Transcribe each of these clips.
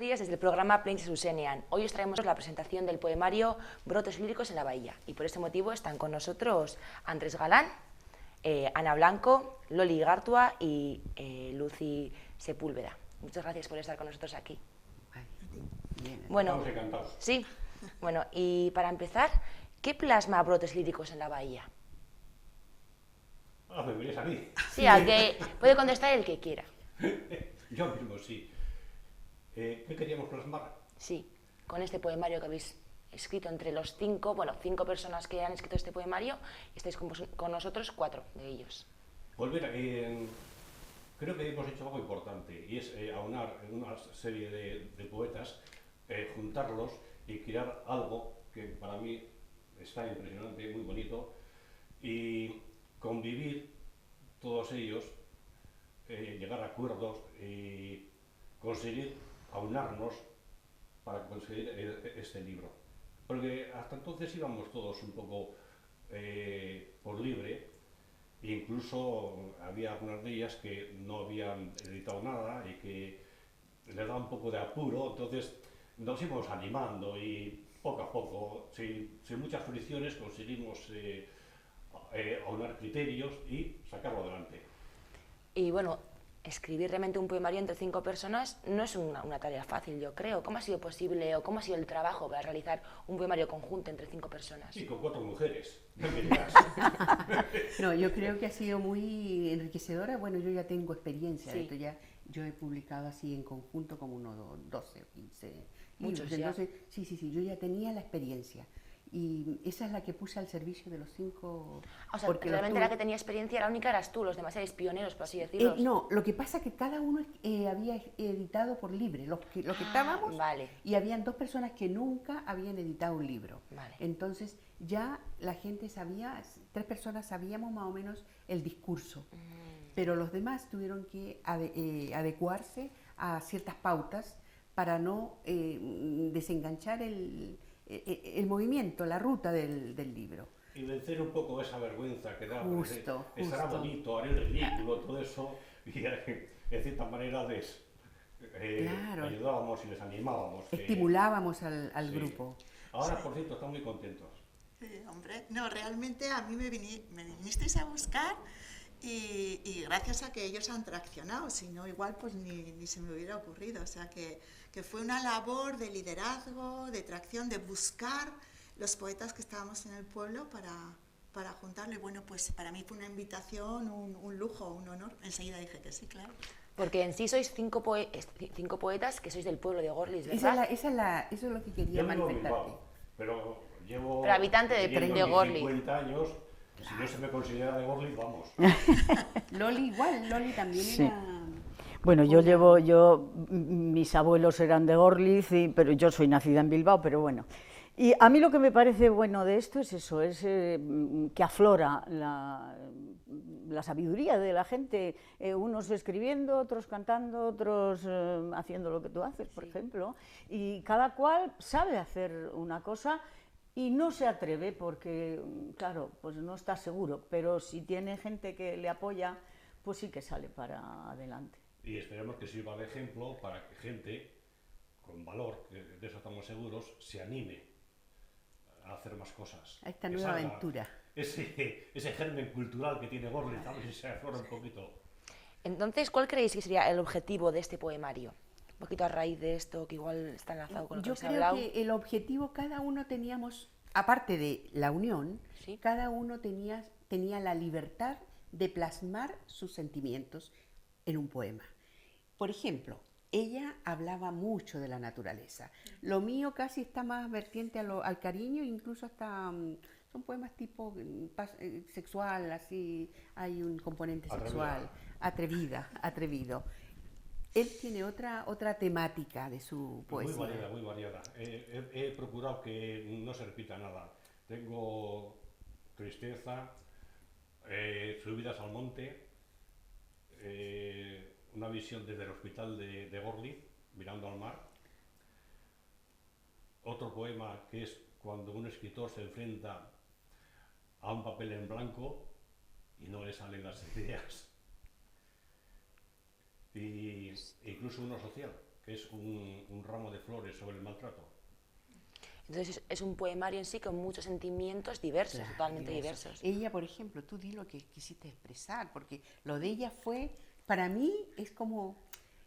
días desde el programa Plains Usenian. Hoy os traemos la presentación del poemario Brotes líricos en la Bahía y por este motivo están con nosotros Andrés Galán, Ana Blanco, Loli Gartua y Lucy Sepúlveda. Muchas gracias por estar con nosotros aquí. Bueno, estamos encantados. Sí, bueno, y para empezar, ¿qué plasma Brotes líricos en la Bahía? Me verías a mí. Sí, al que puede contestar el que quiera. Yo mismo, sí. ¿Qué queríamos plasmar? Sí, con este poemario que habéis escrito entre los cinco personas que han escrito este poemario, y estáis con nosotros 4 de ellos. Pues mira, creo que hemos hecho algo importante y es aunar una serie de poetas, juntarlos y crear algo que para mí está impresionante, muy bonito, y convivir todos ellos, llegar a acuerdos y conseguir aunarnos para conseguir este libro. Porque hasta entonces íbamos todos un poco por libre, e incluso había algunas de ellas que no habían editado nada y que les daba un poco de apuro, entonces nos íbamos animando y poco a poco, sin muchas fricciones, conseguimos aunar criterios y sacarlo adelante. Y bueno, escribir realmente un poemario entre 5 personas no es una tarea fácil, yo creo. ¿Cómo ha sido posible o cómo ha sido el trabajo para realizar un poemario conjunto entre 5 personas? Sí, con 4 mujeres, no me digas. No, yo creo que ha sido muy enriquecedora. Bueno, yo ya tengo experiencia de Sí. esto, yo he publicado así en conjunto como unos 12 o 15 Muchos libros. ya. Entonces, sí, yo ya tenía la experiencia. Y esa es la que puse al servicio de los 5. O sea, realmente la que tenía experiencia, la única eras tú, los demás erais pioneros, por así decirlo. No, lo que pasa es que cada uno había editado por libre, los que estábamos, vale. y habían 2 personas que nunca habían editado un libro. Vale. Entonces ya la gente sabía, 3 personas sabíamos más o menos el discurso, pero los demás tuvieron que adecuarse a ciertas pautas para no desenganchar el movimiento, la ruta del libro. Y vencer un poco esa vergüenza que da, Justo. estará bonito, haré el ridículo, todo eso, y en cierta manera Claro. ayudábamos y les animábamos. Estimulábamos al Sí. grupo. Ahora, por cierto, están muy contentos. Sí, hombre, no, realmente a mí me vinisteis a buscar y gracias a que ellos han traccionado, si no igual pues ni se me hubiera ocurrido, o sea que fue una labor de liderazgo, de tracción, de buscar los poetas que estábamos en el pueblo para juntarle. Bueno, pues para mí fue una invitación, un lujo, un honor, enseguida dije que sí, claro. Porque en sí sois 5 poetas que sois del pueblo de Gorliz, ¿verdad? Eso es lo que quería Yo vivo en manifestarte. Bilbao, pero llevo Pero habitante de viviendo aquí Gorliz. 50 años, si no se me considera de Gorliz, vamos. Loli igual, Loli también Sí. era... Bueno, mis abuelos eran de Gorliz, pero yo soy nacida en Bilbao, pero bueno. Y a mí lo que me parece bueno de esto es eso, es que aflora la sabiduría de la gente, unos escribiendo, otros cantando, otros haciendo lo que tú haces, por ejemplo, y cada cual sabe hacer una cosa y no se atreve porque, claro, pues no está seguro, pero si tiene gente que le apoya, pues sí que sale para adelante. Y esperemos que sirva de ejemplo para que gente con valor, que de eso estamos seguros, se anime a hacer más cosas. A esta Que nueva salga aventura. Ese germen cultural que tiene Gorliz, a ver si se aflora un poquito. Entonces, ¿cuál creéis que sería el objetivo de este poemario? Un poquito a raíz de esto, que igual está enlazado con lo que Yo os he creo hablado. que el objetivo, cada uno teníamos, aparte de la unión, Sí. cada uno tenía la libertad de plasmar sus sentimientos en un poema. Por ejemplo, ella hablaba mucho de la naturaleza. Lo mío casi está más vertiente al cariño, incluso hasta son poemas tipo sexual, así hay un componente sexual, atrevido. Él tiene otra temática de su poesía. Muy variada. He procurado que no se repita nada. Tengo tristeza, subidas al monte, una visión desde el hospital de Gorliz, mirando al mar. Otro poema que es cuando un escritor se enfrenta a un papel en blanco y no le salen las ideas. Y incluso uno social, es un ramo de flores sobre el maltrato. Entonces es un poemario en sí con muchos sentimientos diversos, Claro, totalmente diversos. Ella, por ejemplo, tú di lo que quisiste expresar, porque lo de ella fue, para mí, es como,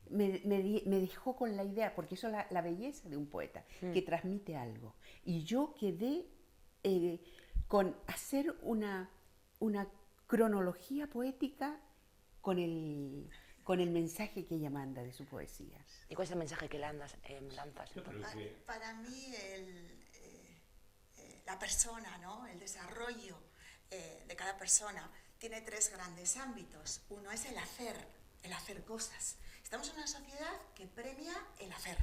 me dejó con la idea, porque eso es la belleza de un poeta, que transmite algo. Y yo quedé con hacer una cronología poética con el mensaje que ella manda de su poesía. ¿Y cuál es el mensaje que lanzas? Yo creo que Para mí la persona, ¿no? El desarrollo de cada persona tiene 3 grandes ámbitos. Uno es el hacer cosas. Estamos en una sociedad que premia el hacer.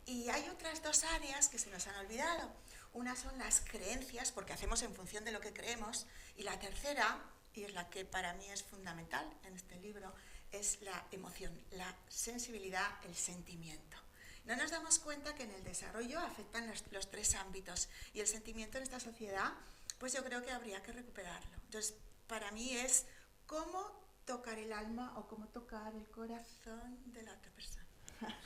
Y hay otras 2 áreas que se nos han olvidado. Una son las creencias, porque hacemos en función de lo que creemos, y la tercera, y es la que para mí es fundamental en este libro, es la emoción, la sensibilidad, el sentimiento. No nos damos cuenta que en el desarrollo afectan los 3 ámbitos, y el sentimiento en esta sociedad, pues yo creo que habría que recuperarlo. Entonces, para mí es cómo tocar el alma o cómo tocar el corazón de la otra persona.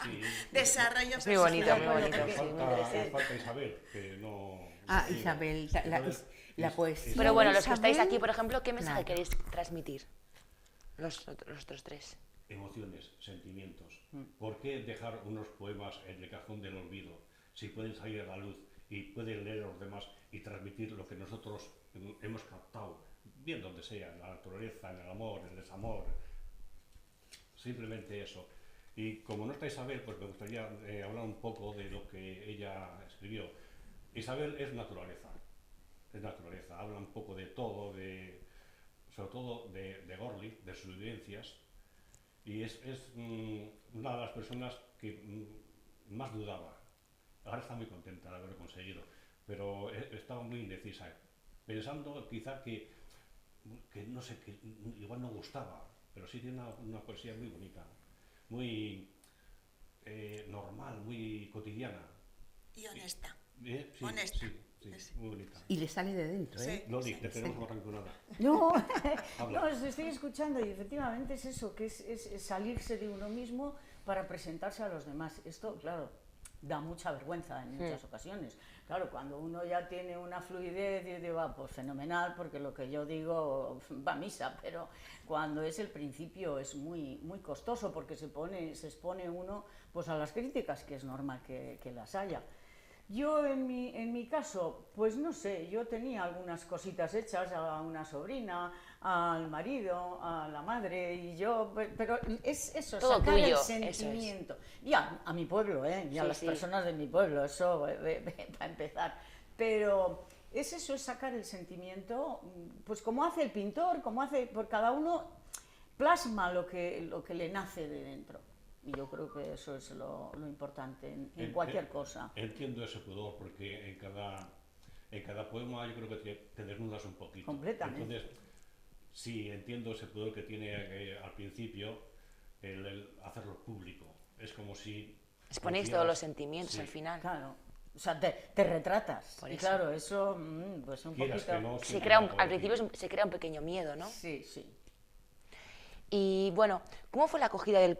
sí, Es Desarrollo muy bonito, personal. muy bonito. nos Sí, muy falta, interesante. nos falta Isabel, que no... Ah, sí, Isabel, Entonces, la poesía. Pero bueno, los que Isabel, estáis aquí, por ejemplo, ¿qué mensaje claro. queréis transmitir? Los otros 3. Emociones, sentimientos. ¿Por qué dejar unos poemas en el cajón del olvido si pueden salir a la luz y pueden leer a los demás y transmitir lo que nosotros hemos captado, bien donde sea, en la naturaleza, en el amor, en el desamor? Simplemente eso. Y como no está Isabel, pues me gustaría hablar un poco de lo que ella escribió. Isabel es naturaleza, habla un poco de todo, sobre todo de Gorlitz, de sus vivencias, y es una de las personas que más dudaba. Ahora está muy contenta de haberlo conseguido, pero estaba muy indecisa, pensando quizá que no sé, que igual no gustaba, pero sí tiene una poesía muy bonita, muy normal, muy cotidiana. Y honesta. Sí, Honesta. sí, muy bonita. Y le sale de dentro, ¿eh? Sí. Loli, te tenemos arrinconada. No, Habla. no, os estoy escuchando y efectivamente es eso, que es salirse de uno mismo para presentarse a los demás. Esto, claro, da mucha vergüenza en muchas ocasiones. Claro, cuando uno ya tiene una fluidez y digo, pues fenomenal, porque lo que yo digo va a misa, pero cuando es el principio es muy, muy costoso porque se expone uno pues a las críticas, que es normal que las haya. Yo en mi caso, pues no sé, yo tenía algunas cositas hechas a una sobrina, al marido, a la madre y yo, pero es eso, Todo sacar tuyo, el eso es. sentimiento. Y a mi pueblo, y a Sí, las sí. personas de mi pueblo, eso para empezar. Pero es eso, es sacar el sentimiento, pues como hace el pintor, como hace, por cada uno plasma lo que le nace de dentro. Y yo creo que eso es lo importante en cualquier cosa. Entiendo ese pudor porque en cada poema yo creo que te desnudas un poquito. Completamente. Entonces, sí, entiendo ese pudor que tiene al principio el hacerlo público. Es como si... Exponéis pusieras- todos los sentimientos sí, al final. Claro, o sea, te retratas. Por Y eso. claro, eso, pues un quieras poquito... que no, Se sí, crea no, al principio se crea un pequeño miedo, ¿no? Sí, sí. Y bueno, ¿cómo fue la acogida del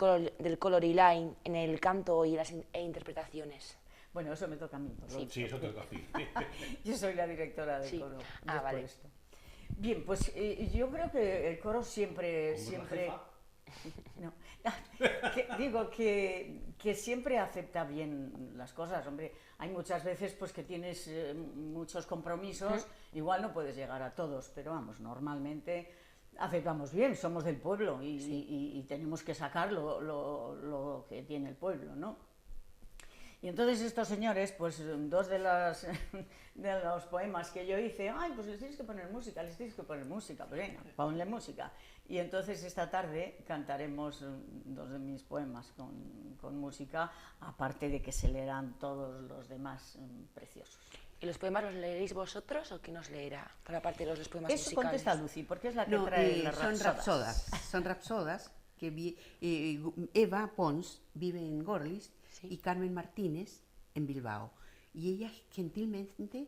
Coloring Line en el canto y las interpretaciones? Bueno, eso me toca a mí. por lo Sí. Sí, eso te toca a ti. Yo soy la directora del Sí. coro. Ah, después vale. de esto. Bien, pues yo creo que el coro siempre... Como es la siempre jefa, no, digo que siempre acepta bien las cosas, hombre. Hay muchas veces pues que tienes muchos compromisos, igual no puedes llegar a todos, pero vamos, normalmente aceptamos bien, somos del pueblo y tenemos que sacar lo que tiene el pueblo, ¿no? Y entonces estos señores, pues 2 de los poemas que yo hice, ay, pues les tienes que poner música, pues venga, ponle música. Y entonces esta tarde cantaremos 2 de mis poemas con música, aparte de que se leerán todos los demás preciosos. ¿Y los poemas los leeréis vosotros o quién os leerá? Por la parte de los poemas Eso musicales. contesta Lucy, porque es la que No, trae las son rapsodas. son rapsodas que Eva Pons vive en Gorlitz Sí. y Carmen Martínez en Bilbao. Y ellas gentilmente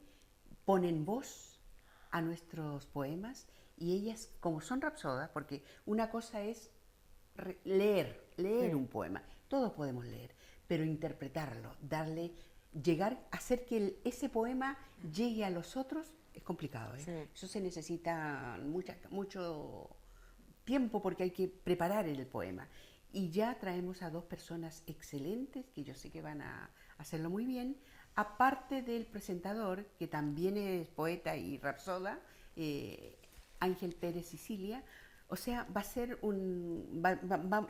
ponen voz a nuestros poemas y ellas, como son rapsodas, porque una cosa es leer Sí. un poema, todos podemos leer, pero interpretarlo, llegar a hacer que ese poema llegue a los otros es complicado. Sí. Eso se necesita mucho tiempo porque hay que preparar el poema. Y ya traemos a 2 personas excelentes que yo sé que van a hacerlo muy bien, aparte del presentador, que también es poeta y rapsoda, Ángel Pérez Sicilia. O sea, va a ser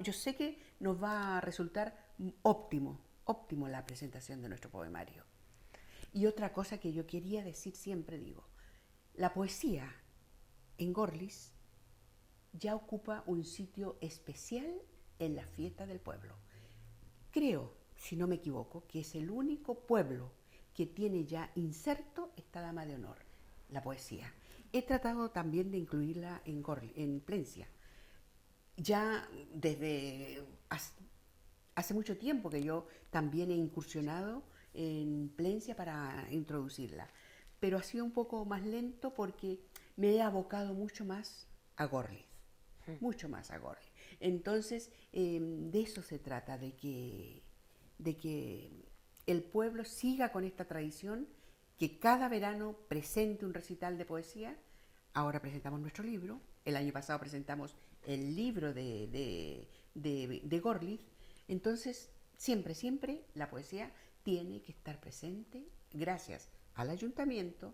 yo sé que nos va a resultar óptimo la presentación de nuestro poemario. Y otra cosa que yo quería decir, siempre digo, la poesía en Gorliz ya ocupa un sitio especial en la fiesta del pueblo. Creo, si no me equivoco, que es el único pueblo que tiene ya inserto esta dama de honor, la poesía. He tratado también de incluirla en Plencia. Ya desde hace mucho tiempo que yo también he incursionado en Plencia para introducirla, pero ha sido un poco más lento porque me he abocado mucho más a Gorliz, mucho más a Gorliz. Entonces, de eso se trata, de que el pueblo siga con esta tradición, que cada verano presente un recital de poesía. Ahora presentamos nuestro libro, el año pasado presentamos el libro de Gorliz. Entonces, siempre la poesía tiene que estar presente gracias al ayuntamiento,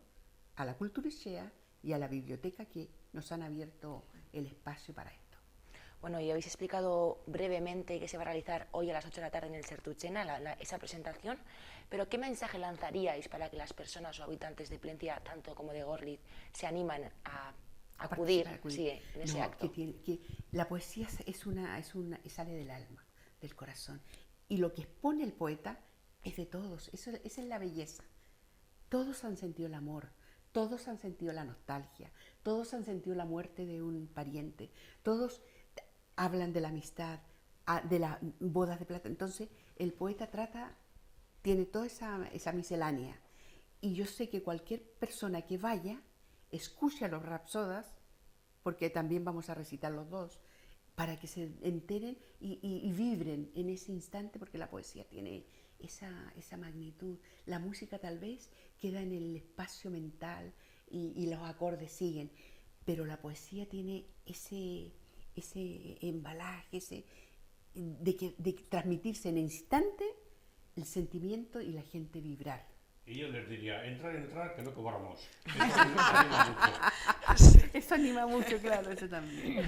a la Cultura Ixea y a la biblioteca que nos han abierto el espacio para esto. Bueno, y habéis explicado brevemente que se va a realizar hoy a las 8 de la tarde en el Sertuchena, esa presentación, pero ¿qué mensaje lanzaríais para que las personas o habitantes de Plencia, tanto como de Gorliz, se animan a acudir en ese acto? Que la poesía sale del alma, del corazón, y lo que expone el poeta es de todos, esa es la belleza. Todos han sentido el amor, todos han sentido la nostalgia, todos han sentido la muerte de un pariente, todos hablan de la amistad, de las bodas de plata. Entonces el poeta tiene toda esa miscelánea, y yo sé que cualquier persona que vaya, escuche a los rapsodas, porque también vamos a recitar los 2, para que se enteren y vibren en ese instante, porque la poesía tiene esa magnitud. La música tal vez queda en el espacio mental y los acordes siguen, pero la poesía tiene ese embalaje, de transmitirse en el instante el sentimiento y la gente vibrar. Y yo les diría, entrar, que no cobramos. Eso anima mucho, claro, eso también.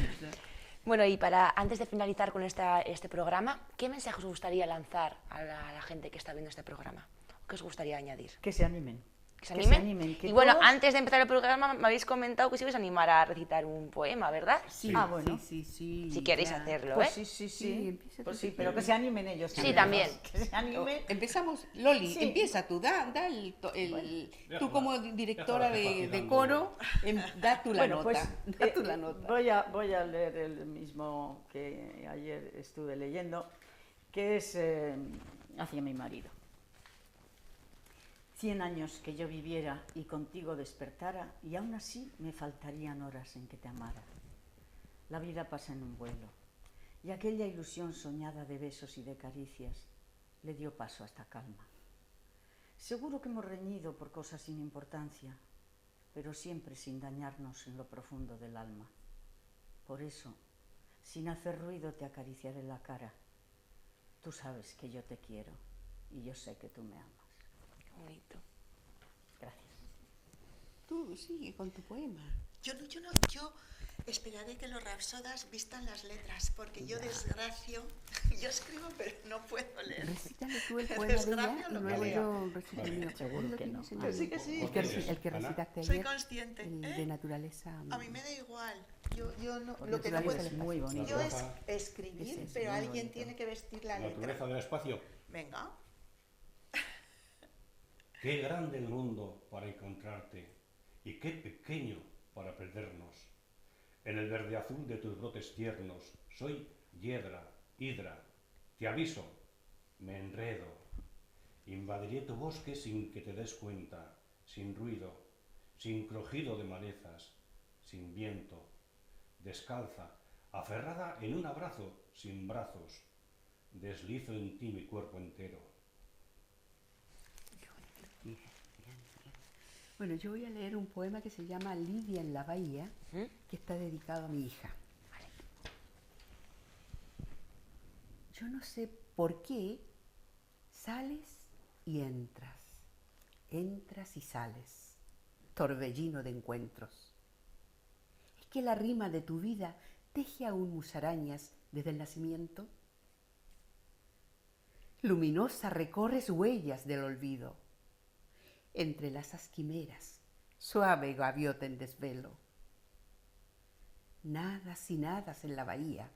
Bueno, y antes de finalizar con este programa, ¿qué mensaje os gustaría lanzar a la gente que está viendo este programa? ¿Qué os gustaría añadir? Que se animen. ¿Que se animen? Que y bueno, todos... antes de empezar el programa me habéis comentado que os ibais a animar a recitar un poema, ¿verdad? Sí, bueno. Sí. Si queréis hacerlo, pues ¿eh? Sí, pues sí, pero que se animen ellos. Sí, también. Que se animen. Empezamos, Loli, Sí. empieza tú, tú como directora de coro, da tú la Bueno, nota. pues Da tú la nota. voy a leer el mismo que ayer estuve leyendo, que es hacia mi marido. 100 años que yo viviera y contigo despertara, y aún así me faltarían horas en que te amara. La vida pasa en un vuelo, y aquella ilusión soñada de besos y de caricias le dio paso a esta calma. Seguro que hemos reñido por cosas sin importancia, pero siempre sin dañarnos en lo profundo del alma. Por eso, sin hacer ruido, te acariciaré la cara. Tú sabes que yo te quiero y yo sé que tú me amas. Qué bonito. Gracias. Tú sigue con tu poema. Yo esperaré que los rapsodas vistan las letras, porque yo desgracio, yo escribo pero no puedo leer. Recítale tú el poema de ella Desgracio y lo que luego leo. yo recito el mío. Seguro Lo que no. tienes en Que el- sí, que sí. El que recitaste Soy ayer, consciente. el de naturaleza. A mí me da igual. Yo no, Por lo que no naturaleza puedo es muy bonito. yo es Naturaleza. escribir, Ese es pero muy alguien bonito. tiene que vestir la La naturaleza letra. del espacio. Venga. Qué grande el mundo para encontrarte y qué pequeño para perdernos. En el verde azul de tus brotes tiernos soy hidra, te aviso, me enredo. Invadiré tu bosque sin que te des cuenta, sin ruido, sin crujido de malezas, sin viento, descalza, aferrada en un abrazo sin brazos. deslizo en ti mi cuerpo entero. Bueno, yo voy a leer un poema que se llama Lidia en la Bahía, que está dedicado a mi hija. Yo no sé por qué sales y entras y sales, torbellino de encuentros. ¿Es que la rima de tu vida teje aún musarañas desde el nacimiento? Luminosa recorres huellas del olvido, entrelazas quimeras, suave gaviota en desvelo. Nadas y nadas en la bahía,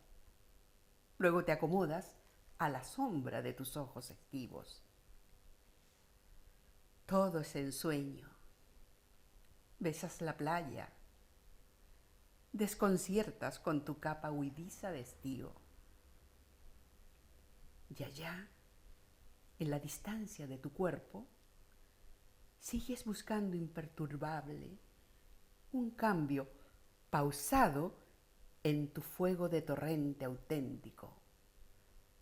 luego te acomodas a la sombra de tus ojos esquivos. Todo es ensueño. Besas la playa, desconciertas con tu capa huidiza de estío. Y allá, en la distancia de tu cuerpo, sigues buscando imperturbable un cambio pausado en tu fuego de torrente auténtico,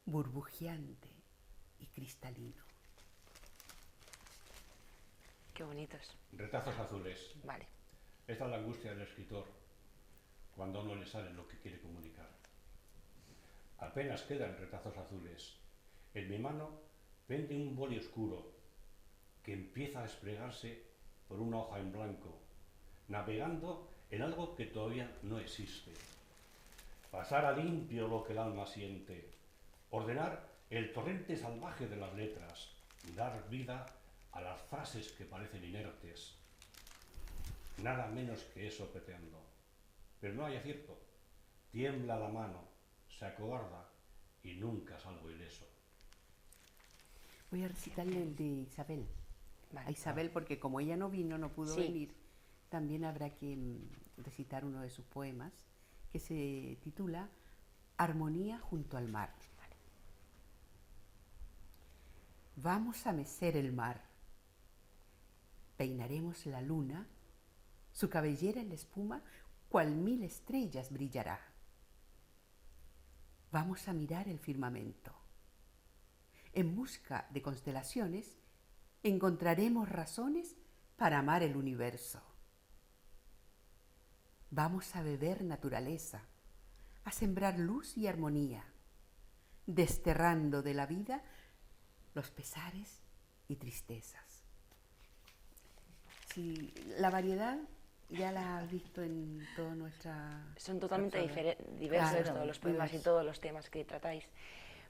burbujeante y cristalino. Qué bonitos. Retazos azules. Vale. Esta es la angustia del escritor cuando no le sale lo que quiere comunicar. Apenas quedan retazos azules. En mi mano pende un boli oscuro que empieza a desplegarse por una hoja en blanco, navegando en algo que todavía no existe. Pasar a limpio lo que el alma siente, ordenar el torrente salvaje de las letras, dar vida a las frases que parecen inertes. Nada menos que eso peteando. Pero no hay acierto. Tiembla la mano, se acobarda y nunca salgo ileso. Voy a recitarle el de Isabel. Vale. A Isabel, porque como ella no vino, no pudo Sí. venir, también habrá que recitar uno de sus poemas, que se titula Armonía junto al mar. Vale. Vamos a mecer el mar. Peinaremos la luna, su cabellera en la espuma, cual 1000 estrellas brillará. Vamos a mirar el firmamento. En busca de constelaciones, encontraremos razones para amar el universo. Vamos a beber naturaleza, a sembrar luz y armonía, desterrando de la vida los pesares y tristezas. Sí, la variedad ya la has visto en toda nuestra... Son totalmente persona. diversos Claro, todos los poemas y diversos. todos los temas que tratáis.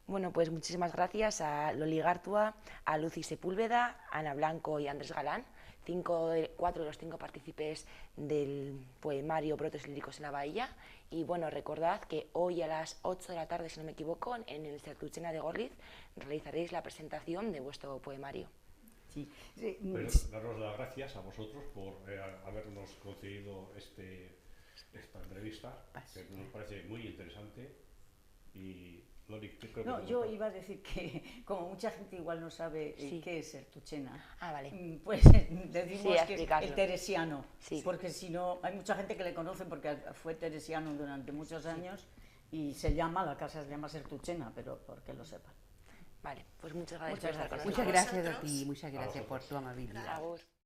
Bueno, pues muchísimas gracias a Loli Gartua, a Lucy Sepúlveda, Ana Blanco y Andrés Galán, 4 de los 5 partícipes del poemario Brotes Líricos en la Bahía. Y bueno, recordad que hoy a las 8 de la tarde, si no me equivoco, en el Sertuchena de Gorliz realizaréis la presentación de vuestro poemario. Sí. Sí, Pero daros las gracias a vosotros por habernos concedido esta entrevista, que nos parece muy interesante. Y Loli, ¿qué creo que no, te yo gusta? iba a decir que como mucha gente igual no sabe Sí. qué es Sertuchena, Ah, vale. pues Sí, decimos a que es explicarlo. el teresiano, Sí. porque si no, hay mucha gente que le conoce porque fue teresiano durante muchos años y la casa se llama Sertuchena, pero porque lo sepan. Vale, pues muchas gracias Muchas por estar con gracias. nosotros. Muchas gracias a vosotros. ti, muchas gracias por vosotros. tu amabilidad. Agur.